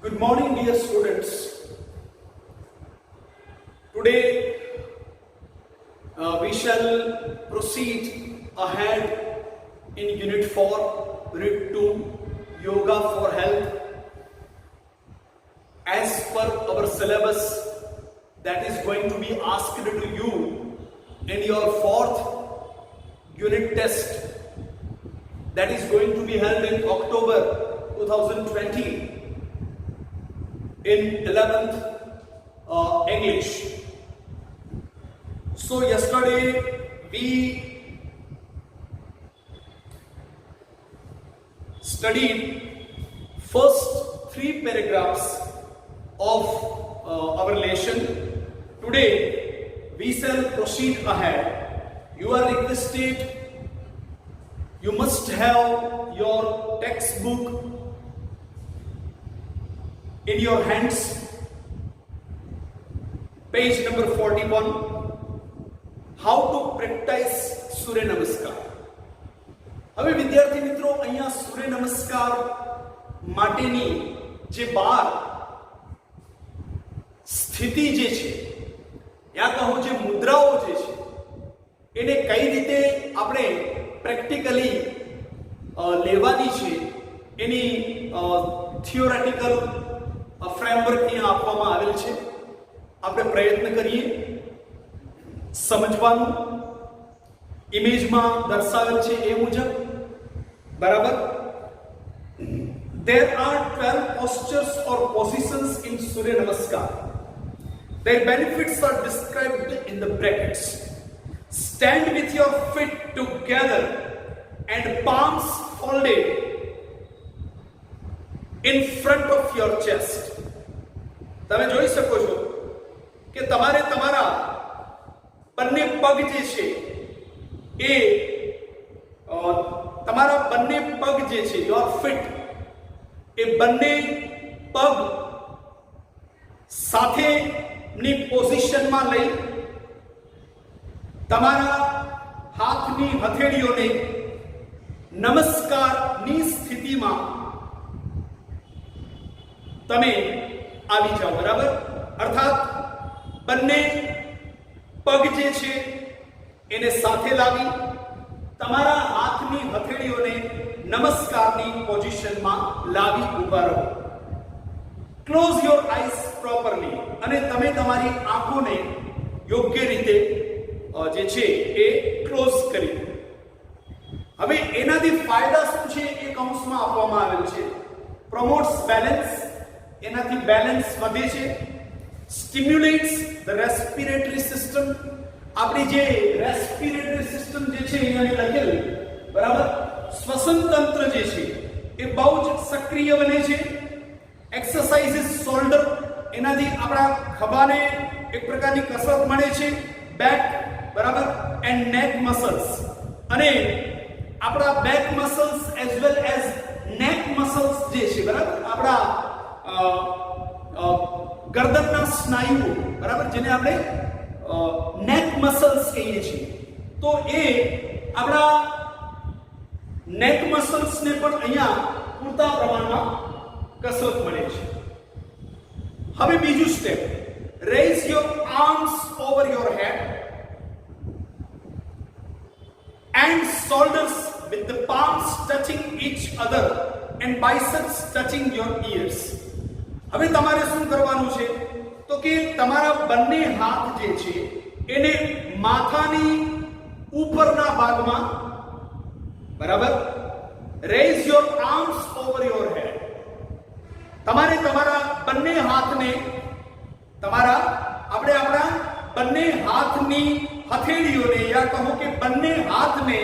Good morning, dear students. Today we shall proceed ahead in Unit 4, Read 2, Yoga for Health. As per our syllabus that is going to be asked to you in your 4th unit test that is going to be held in October 2020 in 11th English. So yesterday we studied first 3 paragraphs of our lesson. Today we shall proceed ahead. You are requested, you must have your textbook in your hands, page number 41, how to practice Surya Namaskar. હવે વિદ્યાર્થી મિત્રો, અહીંયા સૂર્ય નમસ્કાર માટેની જે 12 સ્થિતિ જે છે યા કહો જે મુદ્રાઓ જે છે એને કઈ રીતે આપણે પ્રેક્ટિકલી લેવાની છે એની થિયોરેટિકલ ફ્રેમવર્ક અહીંયા આપવામાં આવેલ છે. આપણે પ્રયત્ન કરીએ સમજવાનું. ઇમેજમાં દર્શાવેલ છે એ મુજબ, બરાબર. There are 12 postures or positions in Surya Namaskar. Their benefits are described in the brackets. Stand with your feet together and palms folded in front of your chest. તમે જોઈ શકો છો કે તમારે તમારા બંને પગ જે છે એ તમારા બંને પગ જે છે યોર ફીટ એ બંને પગ સાથેની પોઝિશનમાં લઈ તમારા હાથની હથેળીઓને નમસ્કારની સ્થિતિમાં તમે આવી જાઓ, બરાબર. અર્થાત બંને પગ જે છે એને સાથે લાવી તમારા હાથની હથેળીઓને નમસ્કારની પોઝિશનમાં લાવી ઊભા રહો. ક્લોઝ યોર આઈઝ પ્રોપરલી, અને તમે તમારી આંખોને યોગ્ય રીતે જે છે એ ક્લોઝ કરી. હવે એનાથી ફાયદા શું છે એ કૌંસમાં આપવામાં આવેલ છે. પ્રમોટ્સ બેલેન્સ, એનાથી બેલેન્સ વધે છે. સ્ટિમ્યુલેટ્સ ધ રેસ્પિરેટરી સિસ્ટમ, આપણી જે રેસ્પિરેટરી સિસ્ટમ જે છે અહીંયા લખેલ, બરાબર, શ્વસન તંત્ર જે છે એ બહુ જ સક્રિય બને છે. એક્સરસાઇઝિસ શોલ્ડર, એનાથી આપણા ખભાને એક પ્રકારની કસરત મળે છે. બેક, બરાબર, એન્ડ નેક મસલ્સ, અને આપણા back muscles as well as નેક મસલ્સ જે છે, બરાબર, આપણા ગરદનના સ્નાયુઓ, બરાબર, જેને આપણે નેક મસલ્સ કહીએ છીએ, તો એ આપણા નેક મસલ્સને પણ અહીંયા પૂરતા પ્રમાણમાં કસરત મળે છે. હવે બીજું step, raise your arms over your head and shoulders with the palms touching each other and biceps touching your ears. હવે તમારે શું કરવાનું છે તો કે તમારા બંને હાથ જે છે એને માથાની ઉપરના ભાગમાં, બરાબર, raise your arms over your head. તમારે તમારા બંને હાથને આપણા બંને હાથની હથેળીઓને યા કહો કે બંને હાથને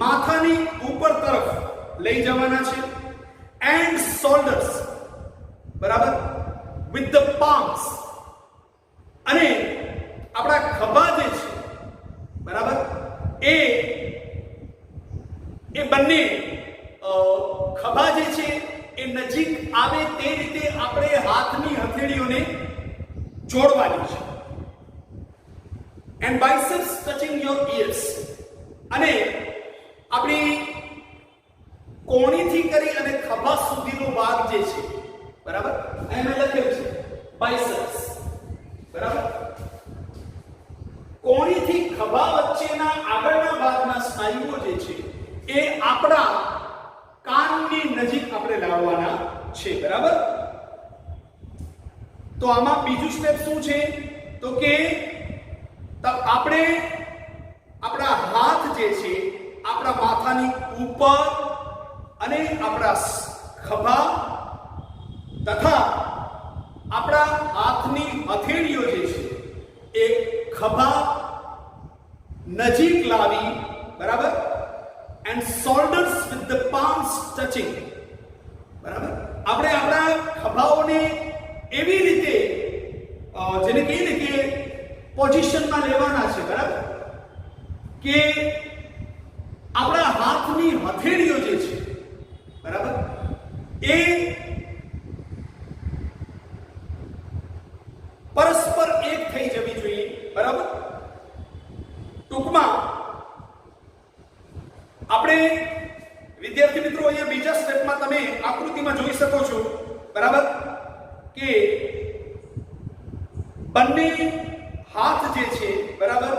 માથાની ઉપર તરફ લઈ જવાના છે. એન્ડ શોલ્ડર્સ, બરાબર, વિથ ધ પામ્સ, અને આપણા ખભા જે છે, બરાબર, એ બંને ખભા જે છે એ નજીક આવે તે રીતે આપણે હાથની હથેળીઓને જોડવાની છે. એન્ડ બાઇસેપ્સ ટચિંગ યોર ઇયર્સ, અને આપણી કોણીથી કરી અને ખભા સુધીનો ભાગ જે છે, બરાબર, અહીં મેં લખેલું છે બાયસેપ્સ, બરાબર. કોણીથી ખભા વચ્ચેના આગળના ભાગના સ્નાયુઓ જે છે એ આપણા કાનની નજીક આપણે લાવવાના છે, બરાબર. તો આમાં બીજું સ્ટેપ શું છે તો કે આપણે આપણા હાથ જે છે આપણા માથાની ઉપર અને આપણા ખભા તથા આપણા હાથની હથેળીઓ જે છે એ ખભા નજીક લાવી, બરાબર, and shoulders with the palms touching, બરાબર. આપણે આપણા ખભાઓને એવી રીતે જેને કહીએ ને કે પોઝિશનમાં લેવાના છે, બરાબર, કે આપણા હાથની હથેળીઓ જે છે, બરાબર, એ પરસ્પર એક થઈ જવી જોઈએ, બરાબર. ટૂંકમાં આપણે વિદ્યાર્થી મિત્રો અહીંયા બીજા સ્ટેપમાં તમે આકૃતિમાં જોઈ શકો છો, બરાબર, કે બંને હાથ જે છે, બરાબર,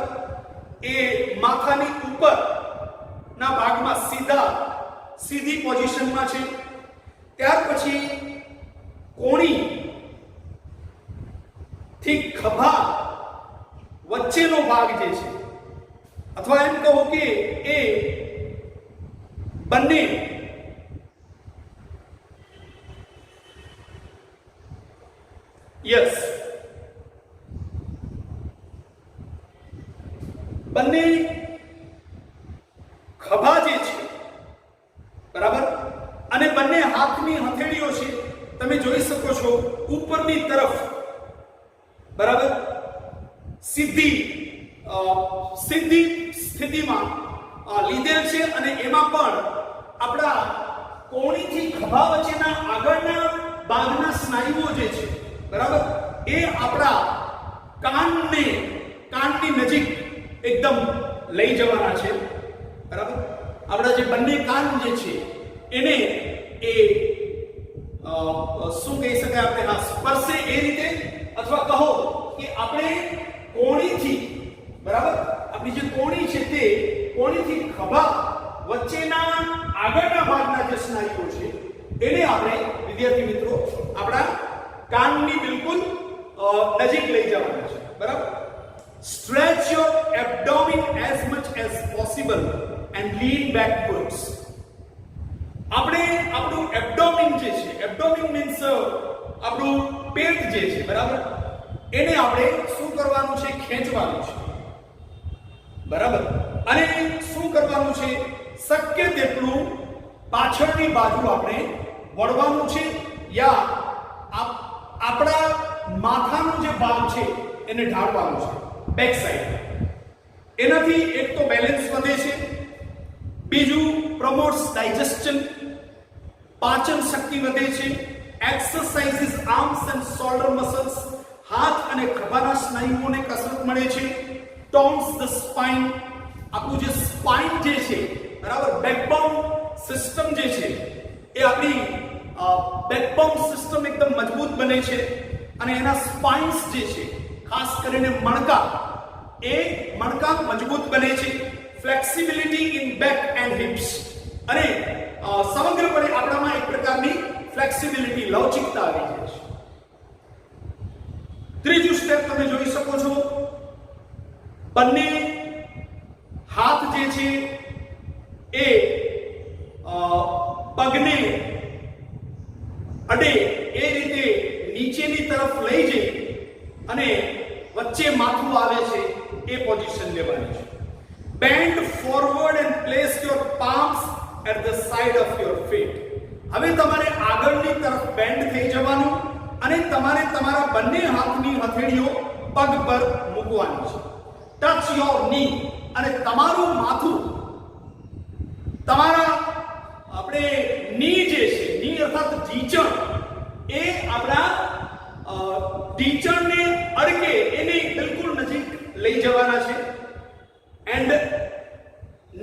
એ માથાની ઉપર ના ભાગમાં સીધી પોઝિશનમાં છે. ત્યાર પછી કોણી થી ખભા વચ્ચેનો ભાગ જે છે, અથવા એમ કહો કે એ બંને બંને ખભા જે છે, બરાબર, અને બંને હાથની હથેળીઓ છે, તમે જોઈ શકો છો ઉપરની તરફ, બરાબર, સીધી સ્થિતિમાં લીધેલ છે. અને એમાં પણ આપણા કોણીથી ખભા વચ્ચેના આગળના ભાગના સ્નાયુઓ જે છે, બરાબર, એ આપણા કાનની નજીક એકદમ લઈ જવાના છે, બરાબર. આપણા જે બંને કાન જે છે એને એ શું કહી શકાય આપણે, હા, સ્પર્શે એ રીતે, અથવા કહો કે આપણે કોણીથી, બરાબર, આપણી જે કોણી છે તે કોણીથી ખભા વચ્ચેના આગળના ભાગના જે સ્નાયુઓ છે એને આપણે વિદ્યાર્થી મિત્રો આપણા કાનની બિલકુલ નજીક લઈ જવાના છે, બરાબર. Stretch your abdomen as much as possible and lean backwards. આપણે આપણું એબ્ડોમિન જે છે, એબ્ડોમિન મીન્સ આપણું પેટ જે છે, બરાબર, એને આપણે શું કરવાનું છે, ખેંચવાનું છે, બરાબર. અને શું કરવાનું છે, શક્ય તેટલું પાછળની બાજુ આપણે વળવાનું છે, યા આપણા માથાનો જે ભાગ છે એને ઢાળવાનું છે, બેક સાઈડ. એનાથી એક તો બેલેન્સ વધે છે, બીજું પ્રમોટ્સ ડાયજેશન, પાચન શક્તિ વધે છે, એક્સરસાઇઝિસ આર્મ્સ એન્ડ શોલ્ડર મસલ્સ, હાથ અને ખભાના સ્નાયુઓને કસરત મળે છે, ટોન્સ ધ સ્પાઇન, આપણું જે સ્પાઇન જે છે, બરાબર, બેકબોન સિસ્ટમ જે છે એ આપણી બેકબોન સિસ્ટમ એકદમ મજબૂત બને છે. અને એના સ્પાઇન્સ જે છે, ખાસ કરીને મણકા મજબૂત બને છે. Flexibility in back and hips, અને સમગ્રપણે આપણામાં એક પ્રકારની ફ્લેક્સિબિલિટી, લવચિકતા આવી જાય છે. ત્રીજું સ્ટેપ તમે જોઈ શકો છો, બંને હાથ જે છે એ પગને અડે એ રીતે નીચેની તરફ લઈ જઈ અને વચ્ચે માથું આવે છે એ પોઝિશન લેવાની છે. Bend forward and place your palms at the side of your feet. હવે તમારે આગળની તરફ બેન્ડ થઈ જવાનું અને તમારે તમારા બંને હાથની હથેળીઓ પગ પર મૂકવાની છે. ટચ યોર ની, અને તમારું માથું તમારા આપણે ની જે છે, ની અર્થાત ઢીંચણ, એ આપણા ઢીંચણને અડકે એની બિલકુલ નજીક લઈ જવાના છે. એન્ડ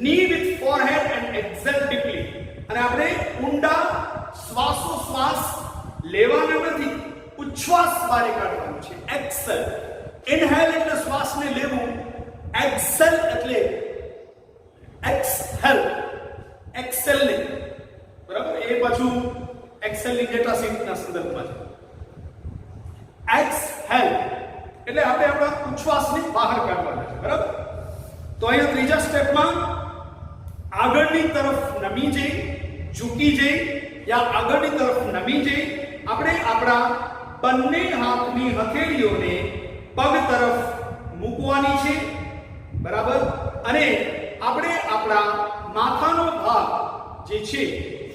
ની with forehead and exhale deeply, અને આપણે ઊંડા શ્વાસોશ્વાસ લેવાના નથી, ઉચ્છ્વાસ બહાર કાઢવાનો છે. એક્સેલ. ઇનહેલ એટલે શ્વાસને લેવું, એક્સેલ એટલે એક્સહેલ, એક્સેલ ને, બરાબર. એ પાછું એક્સેલ ની ડેટા શીટના સંદર્ભમાં છે. એક્સહેલ એટલે આપણે આપણા ઉચ્છ્વાસને બહાર કાઢવાના છે, બરાબર. તો અહીંયા ત્રીજા સ્ટેપમાં આગળની તરફ નમી જઈ, ઝૂકી જઈ યા આગળની તરફ નમી જઈ આપણે આપણા બંને હાથની હથેળીઓને પગ તરફ મૂકવાની છે, બરાબર. અને આપણે આપણા માથાનો ભાગ જે છે,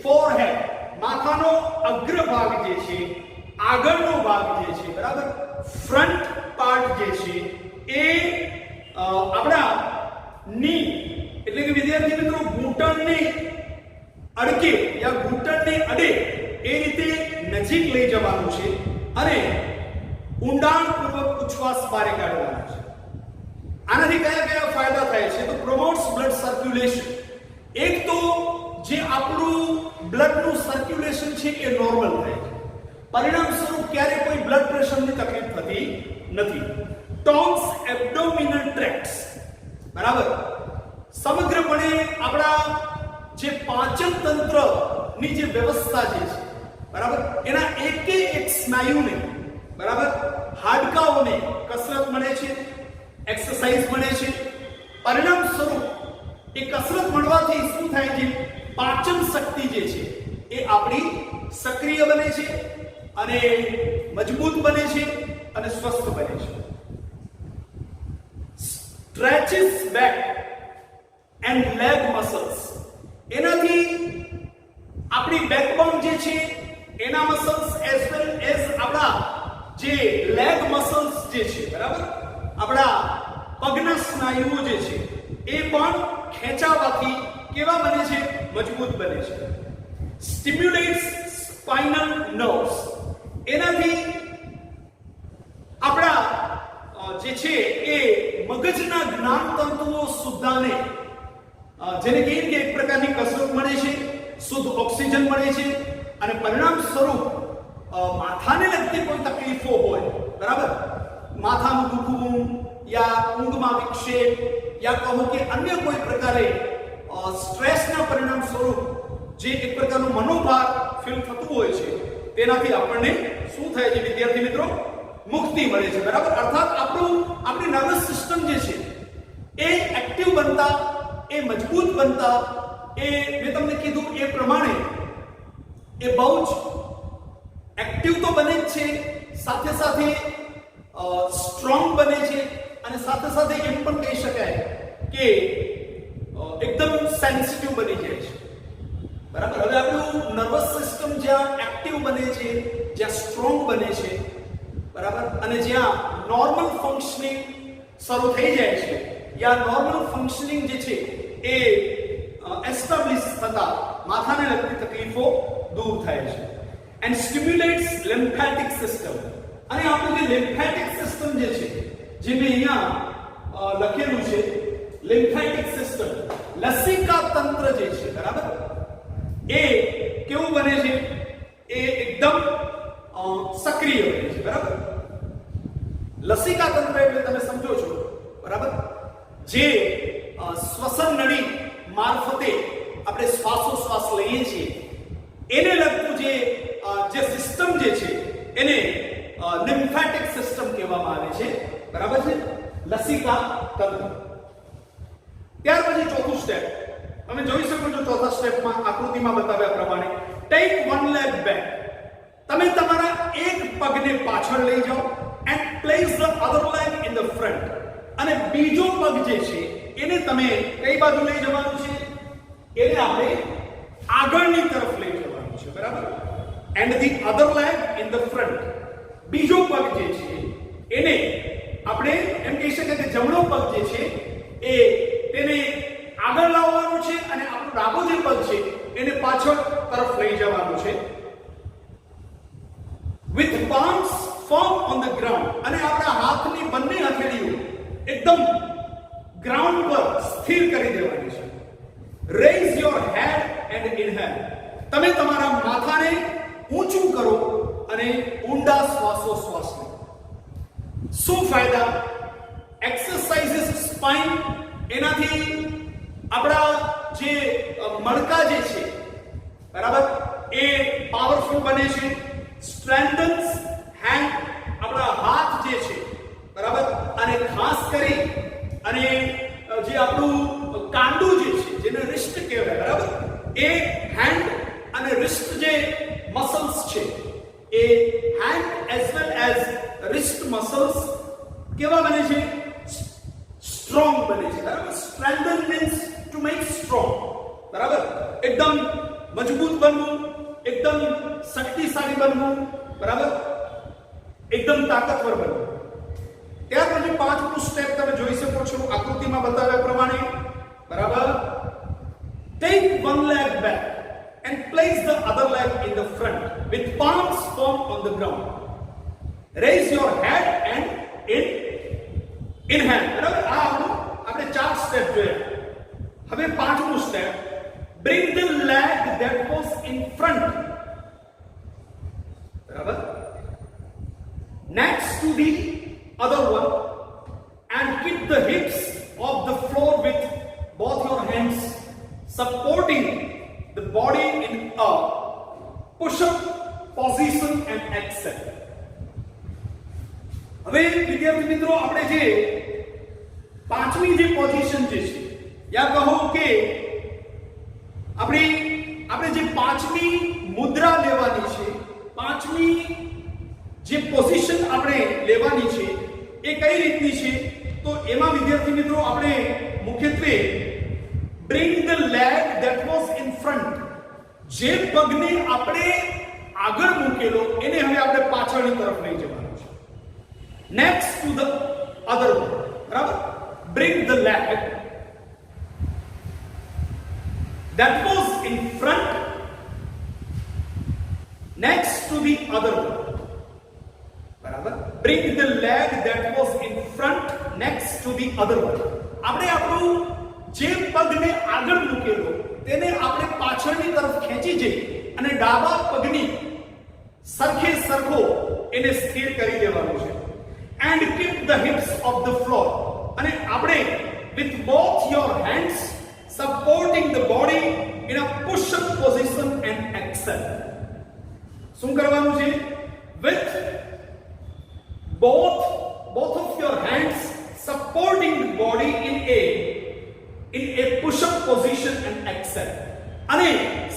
ફોરહેડ, માથાનો અગ્રભાગ જે છે, આગળનો ભાગ જે છે, બરાબર, ફ્રન્ટ પાર્ટ જે છે એ આપણા ની એટલે કે વિદ્યાર્થી મિત્રો ઘૂંટણને અડકે યા ઘૂંટણને અડે એ રીતે નજીક લઈ જવાનું છે અને ઊંડાણપૂર્વક ઉચ્છ્વાસ બહાર કાઢવાનો છે. આનાથી કયા કયા ફાયદા થાય છે? તો પ્રોમોટ્સ બ્લડ સર્ક્યુલેશન. એક તો જે આપણું બ્લડનું સર્ક્યુલેશન છે એ નોર્મલ થાય છે, પરિણામ સ્વરૂપ ક્યારે કોઈ બ્લડ પ્રેશરની તકલીફ થતી નથી. ટોન્સ એબ્ડોમિનલ ટ્રેક્ટ્સ, બરાબર, સમગ્રપણે આપણા જે પાચન તંત્રની જે વ્યવસ્થા જે છે, બરાબર, એના એક સ્નાયુને, બરાબર, હાડકાઓને કસરત મળે છે, એક્સરસાઇઝ મળે છે. પરિણામ સ્વરૂપ એ કસરત મળવાથી શું થાય છે? પાચન શક્તિ જે છે એ આપણી સક્રિય બને છે અને મજબૂત બને છે અને સ્વસ્થ બને છે. સ્ટ્રેચિસ બેક એન્ડ લેગ મસલ્સ. એનાથી આપણી બેકબોન જે છે એના મસલ્સ એઝ વેલ એઝ આપણા જે લેગ મસલ્સ જે છે, બરાબર, આપણા પગના સ્નાયુઓ જે છે એ પણ ખેંચાવાથી કેવા બને છે? મજબૂત બને છે. સ્ટિમ્યુલેટ્સ સ્પાઇનલ નર્વ્સ. એનાથી આપણા જે છે એ મગજના જ્ઞાન તંતુઓ સુદ્ધાને જેને કહીએ કે એક પ્રકારની કસરત મળે છે, શુદ્ધ ઓક્સિજન મળે છે અને પરિણામ સ્વરૂપ માથાને લગતી કોઈ તકલીફો હોય, બરાબર, માથાનું દુખવું યા ઊંઘમાં વિક્ષેપ યા કહો કે અન્ય કોઈ પ્રકારે સ્ટ્રેસના પરિણામ સ્વરૂપ જે એક પ્રકારનું મનોભાર ફીલ થતું હોય છે તેનાથી આપણને શું થાય છે વિદ્યાર્થી મિત્રો? મુક્તિ મળે છે, બરાબર. અર્થાત આપણી નર્વસ સિસ્ટમ જે છે એ એક્ટિવ બનતા, એ મજબૂત બનતા, એ મેં તમને કીધું એ પ્રમાણે એ બહુ જ એક્ટિવ તો બને જ છે, સાથે સાથે સ્ટ્રોંગ બને છે અને સાથે સાથે એમ પણ કહી શકાય કે એકદમ સેન્સિટિવ બની જાય છે, બરાબર. હવે આપણું નર્વસ સિસ્ટમ જ્યાં એક્ટિવ બને છે, જ્યાં સ્ટ્રોંગ બને છે, બરાબર, અને જ્યાં નોર્મલ ફંક્શનિંગ શરૂ થઈ જાય છે યા નોર્મલ ફંક્શનિંગ જે છે એ એસ્ટાબ્લિશ થતા માથાને લગતી તકલીફો દૂર થાય છે. And stimulates lymphatic system. અને આપણું જે લિમ્ફેટિક સિસ્ટમ જે છે, જે મેં અહીંયા લખેલું છે, લિમ્ફેટિક સિસ્ટમ, લસિકા તંત્ર જે છે, બરાબર, એ કેવું બને છે? એ એકદમ સક્રિય બને છે, બરાબર. લસિકા તંત્ર એટલે તમે સમજો છો, બરાબર, જે શ્વસન નળી મારફતે આપણે શ્વાસોશ્વાસ લઈએ છીએ એને લગતું જે સિસ્ટમ જે છે એને લિમ્ફેટિક સિસ્ટમ કહેવામાં આવે છે, બરાબર છે, લસિકા તંત્ર. ત્યાર પછી ચોથું સ્ટેપ તમે જોઈ શકો છો. ચોથા સ્ટેપમાં આકૃતિમાં બતાવ્યા પ્રમાણે ટેક વન લેગ બેક. તમે તમારા એક પગને પાછળ લઈ જાઓ and place the other leg in the front. અને બીજો પગ જે છે એને તમે કઈ બાજુ લઈ જવાનું છે? એને આપણે આગળની તરફ લઈ જવાનું છે, બરાબર. And the other leg in the front. બીજો પગ જે છે એને આપણે એમ કહી શકીએ કે જમણો પગ જે છે એ તેને આગળ લાવવાનું છે અને આપણો ડાબો જે પગ છે એને પાછળ તરફ લઈ જવાનું છે. with palms firm on the ground. અને આપણા હાથની બંને હથેળીઓ એકદમ ગ્રાઉન્ડ પર સ્થિર કરી દેવાની છે. raise your head and inhale. તમે તમારા માથાને ઊંચું કરો અને ઊંડા શ્વાસોશ્વાસ લો. શું ફાયદા? એક્સરસાઇઝિસ સ્પાઇન, એનાથી આપણા જે મણકા જે છે બરાબર એ પાવરફુલ બને છે. સ્ટ્રેન્થન્સ હેન્ડ, આપણા હાથ જે છે બરાબર, અને ખાસ કરી અને જે આપણું કાંડું જે છે જેને રિસ્ટ કહેવાય બરાબર, એ હેન્ડ અને રિસ્ટ જે મસલ્સ છે એ hand as well as wrist muscles કેવા બને છે? સ્ટ્રોંગ બને છે બરાબર. Strengthen means to make strong બરાબર, એકદમ મજબૂત બનવું, એકદમ શક્તિશાળી બનવું બરાબર, એકદમ તાકાતવર બનવું. ત્યાર પછી પાંચમું સ્ટેપ તમે જોઈ શકો છો આકૃતિમાં બતાવ્યા પ્રમાણે બરાબર. Take one leg back and place the other leg in the front with palms firm on the ground. Raise your head and in hand. બરાબર, આ આપણે ચાર સ્ટેપ જોયા. હવે પાંચમું step, bring the leg that was in front બરાબર next to the other one and keep the hips of the floor with both your hands supporting the body in a push-up position and exhale. હવે વિદ્યાર્થી મિત્રો, આપણે જે પાંચમી જે position જે છે, યા કહો કે આપણે જે પાંચમી મુદ્રા લેવાની છે, પાંચમી જે પોઝિશન આપણે લેવાની છે એ કઈ રીતની છે? તો એમાં વિદ્યાર્થી મિત્રો આપણે મુખ્યત્વે bring the leg that was in front, જે પગને આપણે આગળ મૂકેલો એને હવે આપણે પાછળની તરફ લઈ જવાનું છે. next to the other one બરાબર, bring the leg that was in front next to the other one બરાબર, bring the leg that was in front next to the other one. આપણે આપણું જે પગને આગળ મૂકેલો તેને આપણે પાછળની તરફ ખેંચી જઈ અને ડાબા પગની સરખે સરખો એને સ્થિર કરી દેવાનું છે. and keep the hips of the floor, અને આપણે with both your hands supporting the body in a push-up position and exhale. શું કરવાનું છે? with both of your hands supporting the body in a push-up position and exhale. અને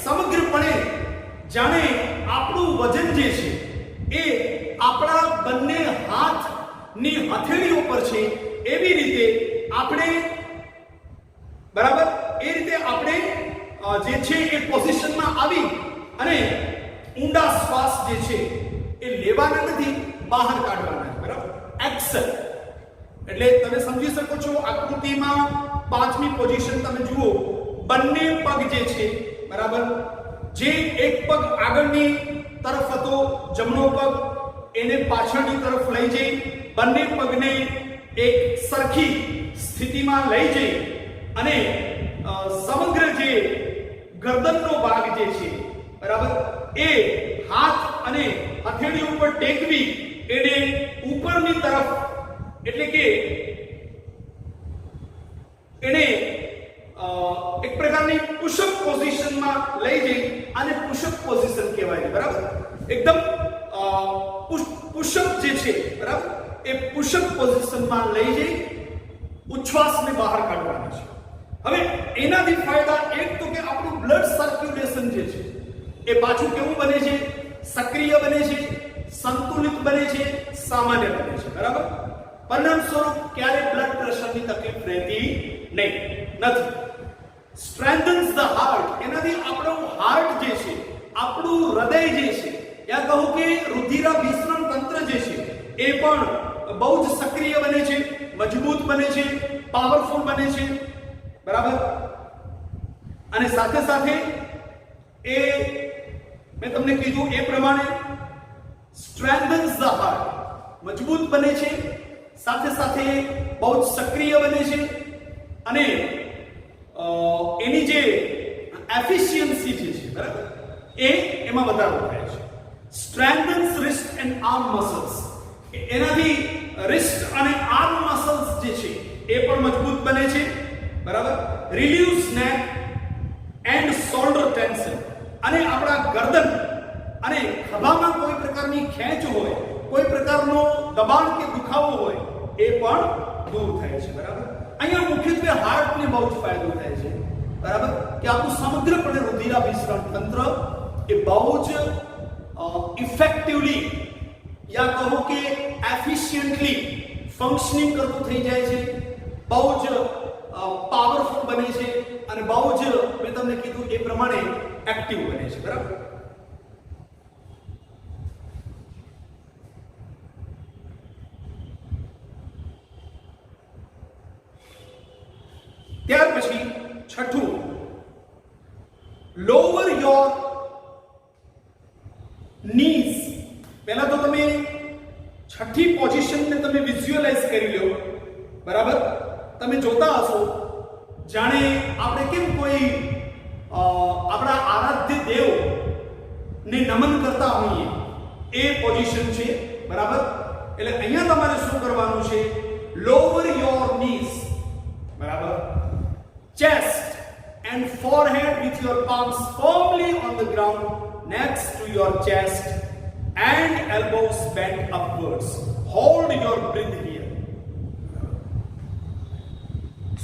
સમગ્રપણે જાણે આપણું વજન જે છે એ આપણા બંને હાથની હથેળીઓ પર છે એવી રીતે આપણે બરાબર એ રીતે આપણે જે છે એ પોઝિશનમાં આવી અને ઊંડા શ્વાસ જે છે એ લેવાના નથી, બહાર કાઢવાના છે બરાબર. એક્સેલ એટલે તમે સમજી શકો છો આકૃતિમાં પાંચમી પોઝિશન તમે જુઓ, બંને પગ જે છે બરાબર, જે એક પગ આગળની તરફ હતો જમણો પગ એને પાછળની તરફ લઈ જઈ બંને પગને એક સરખી સ્થિતિમાં લઈ જઈ અને સમગ્ર જે ગરદનનો ભાગ જે છે બરાબર એ હાથ અને હથેળી ઉપર ટેકવી એને ઉપરની તરફ એટલે કે એને એક પ્રકારની પુશઅપ પોઝિશનમાં લઈ જઈ આને પુશઅપ પોઝિશન કહેવાય બરાબર. એકદમ પુશઅપ જે છે બરાબર એ પુશઅપ પોઝિશનમાં લઈ જઈ ઉચ્છ્વાસને બહાર કાઢવાનો છે. હવે એનાથી ફાયદા એક તો કે આપણું બ્લડ સર્ક્યુલેશન જે છે એ પાછું કેવું બને છે? સક્રિય બને છે, સંતુલિત બને છે, સામાન્ય બને છે બરાબર. પરિણામ સ્વરૂપ ક્યારે બ્લડ પ્રેશરની તકલીફ રહેતી નથી. સ્ટ્રેન્થન્સ ધ હાર્ટ, એનાથી આપણું હાર્ટ જે છે, આપણું હૃદય જે છે, યા કહું કે રુધિરાભિસરણ તંત્ર જે છે એ પણ બહુ જ સક્રિય બને છે, મજબૂત બને છે, પાવરફુલ બને છે બરાબર. અને સાથે સાથે એ મેં તમને કીધું એ પ્રમાણે સ્ટ્રેન્થન્સ ધ હાર્ટ, મજબૂત બને છે, સાથે સાથે બહુ જ સક્રિય બને છે અને એની જે એફિશિયન્સી જે છે બરાબર એ એમાં વધારો થાય છે. સ્ટ્રેન્થન્સ રિસ્ટ એન્ડ આર્મ મસલ્સ, એનાથી રિસ્ટ અને આર્મ મસલ્સ જે છે એ પણ મજબૂત બને છે, બરાબર. રિલીવ્સ નેક એન્ડ શોલ્ડર ટેન્શન, અને આપણા ગરદન અને ખભામાં કોઈ પ્રકારની ખેંચ હોય, કોઈ પ્રકારનો દબાણ કે દુખાવો હોય એ પણ દૂર થાય છે, બરાબર. અહીંયા મુખ્યત્વે હાર્ટને બહુ જ ફાયદો થાય છે, બરાબર, કે આપણું સમગ્રપણે રુધિરાભિસરણ તંત્ર એ બહુ જ ઇફેક્ટિવલી યા કહો કે એફિશિયન્ટલી ફંક્શનિંગ કરતું થઈ જાય છે, બહુ જ પાવરફુલ બને છે અને બહુ જ મેં તમને કીધું એ પ્રમાણે એક્ટિવ બને છે, બરાબર. ત્યાર પછી છઠ્ઠું, લોવર યોર નીઝ. પહેલા તો તમે છઠ્ઠી પોઝિશનને તમે વિઝ્યુઅલાઇઝ કરી લો, બરાબર. તમે જોતા હશો જાણે આપણે કેમ કોઈ આપણા આરાધ્ય દેવ ને નમન કરતા હોઈએ એ પોઝિશન છે, બરાબર. એટલે અહીંયા તમારે શું કરવાનું છે? લોવર યોર નીઝ, બરાબર. Chest and forehead with your palms firmly on the ground next to your chest and elbows bent upwards. Hold your breath here.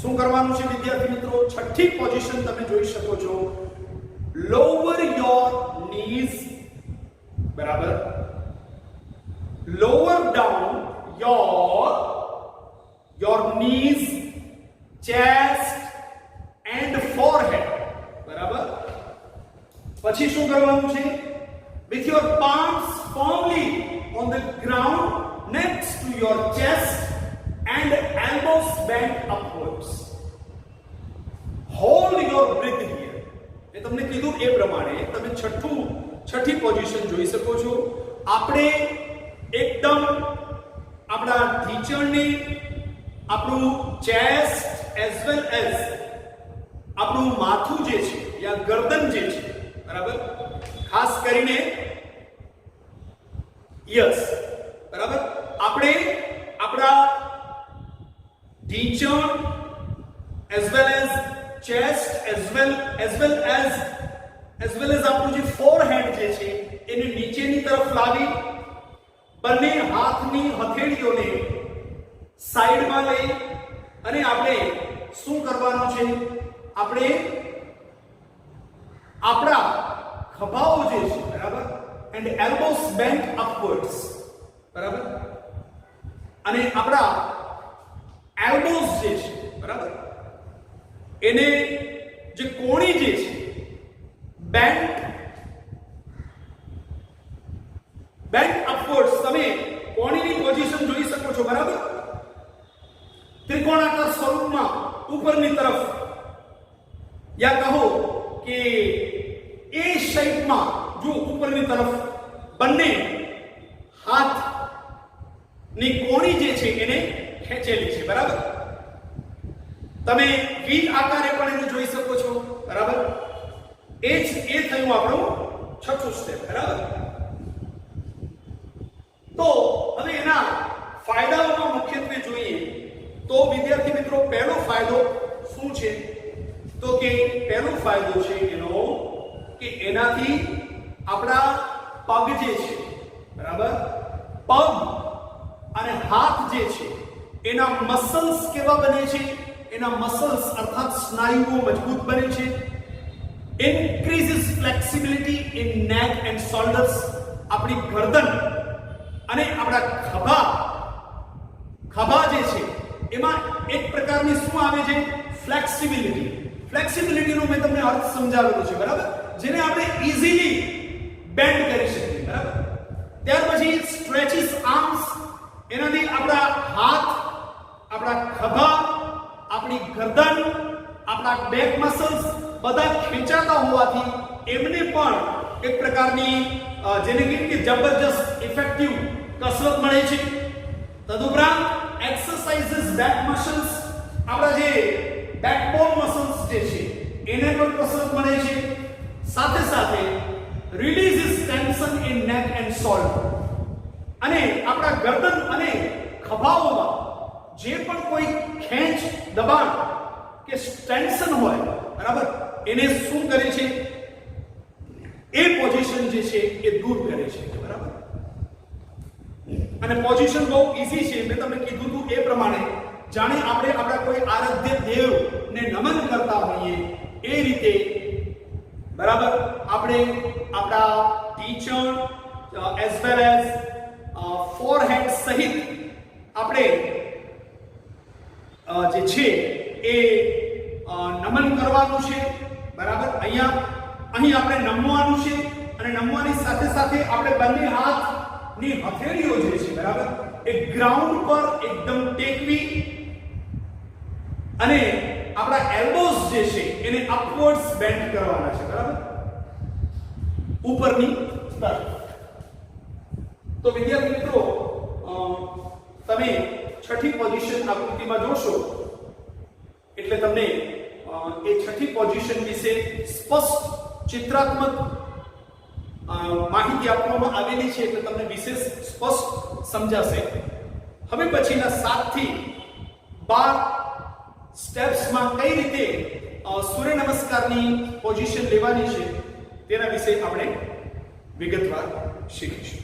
શું કરવાનું છે વિદ્યાર્થી મિત્રો? છઠ્ઠી પોઝિશન તમે જોઈ શકો છો. Lower your knees, બરાબર. Lower down your knees, chest and forehead, બરાબર. પછી શું કરવાનું છે? With your palms firmly on the ground next to your chest and elbows bent upwards. Hold your breath here. મેં તમને કીધું એ પ્રમાણે તમે છઠ્ઠી પોઝિશન જોઈ શકો છો. આપણે એકદમ આપણા ઢીંચણને, આપણું ચેસ્ટ એઝ વેલ એઝ આપણું માથું જે છે યા ગરદન જે છે, બરાબર, ખાસ કરીને યસ, બરાબર, આપણે આપણા ઢીંચણ as well as chest as well as આપણું જે ફોરહેડ જે છે એને નીચેની તરફ લાવી બંને હાથની હથેળીઓને સાઈડમાં લઈ અને આપણે શું કરવાનું છે? આપણે આપણા ખભાઓ જે છે, બરાબર, એન્ડ એલ્બોસ બેન્ટ અપવર્ડ્સ, બરાબર, અને આપણા એલ્બોસ જે છે, બરાબર, એને જે કોણી જે છે બેન્ટ અપવર્ડ્સ. તમે કોણીની પોઝિશન જોઈ શકો છો, બરાબર, ત્રિકોણાકાર સ્વરૂપમાં ઉપરની તરફ, યા કહો કે એ શેપમાં જો ઉપરની તરફ બંને હાથની કોણી જે છે એને ખેંચેલી છે, બરાબર. તમે વી આકારે પણ એને જોઈ શકો છો, બરાબર. એ થયું આપણું છઠ્ઠું સ્ટેપ, બરાબર. તો હવે એના ફાયદાઓમાં મુખ્યત્વે જોઈએ તો વિદ્યાર્થી મિત્રો પહેલો ફાયદો શું છે? તો કે પહેલો ફાયદો છે એનો કે એનાથી આપણા પગ જે છે, બરાબર, પગ અને હાથ જે છે એના મસલ્સ કેવા બને છે? એના મસલ્સ અર્થાત સ્નાયુઓ મજબૂત બને છે. ઇન્ક્રીઝિસ ફ્લેક્સિબિલિટી ઇન નેક એન્ડ શોલ્ડર્સ. આપણી ગરદન અને આપણા ખભા જે છે એમાં એક પ્રકારની શું આવે છે? ફ્લેક્સિબિલિટીનો મેં તમને અર્થ સમજાવેલો છે, બરાબર, જેને આપણે ઈઝીલી બેન્ડ કરી શકીએ, બરાબર. ત્યાર પછી સ્ટ્રેચિસ આર્મ્સ. એનાથી આપણા હાથ, આપણા ખભા, આપણી ગરદન, આપણા બેક મસલ્સ બધા ખેંચાતા હોવાથી એમને પણ એક પ્રકારની જેને કે જબરજસ્ત ઇફેક્ટિવ કસરત મળે છે. તદુપરાંત એક્સરસાઇઝિસ બેક મસલ્સ. આપણા જે બેકબોન મસલ્સ જે છે એને પણ કસરત મળે છે. સાથે સાથે રિલીઝિસ ટેન્શન ઇન નેક એન્ડ શોલ્ડર. અને આપણા ગરદન અને ખભાઓમાં જે પણ કોઈ ખેંચ, દબાણ કે ટેન્શન હોય, બરાબર, એને શું કરે છે? એ પોઝિશન જે છે એ દૂર કરે છે, બરાબર. અને પોઝિશન બહુ ઈઝી છે. મેં તમને કીધું હતું એ પ્રમાણે, જાણે આપણે આપણા કોઈ આરાધ્ય દેવને નમન કરતા હોઈએ એ રીતે, બરાબર, આપણે આપણા teacher as well as forehead સહિત આપણે જે છે એ નમન કરવાનું છે, બરાબર. અહીં આપણે નમવાનું છે અને નમવાની સાથે સાથે આપણે બંને હાથની હથેળીઓ જે છે, બરાબર, એ ગ્રાઉન્ડ પર એકદમ ટેકવી અને આપણા એલ્બોઝ જે છે એને અપવર્ડ્સ બેન્ડ કરવાના છે, બરાબર, ઉપરની તરફ. તો વિદ્યાર્થી મિત્રો, તમે છઠ્ઠી પોઝિશન આકૃતિમાં જોશો એટલે તમને એ છઠ્ઠી પોઝિશન વિશે સ્પષ્ટ ચિત્રાત્મક માહિતી આપવામાં આવેલી છે, એટલે તમને વિશેષ સ્પષ્ટ સમજાશે. હવે પછીના 7 થી 12 સ્ટેપ્સમાં કઈ રીતે સૂર્ય નમસ્કારની પોઝિશન લેવાની છે તેના વિશે આપણે વિગતવાર શીખીશું.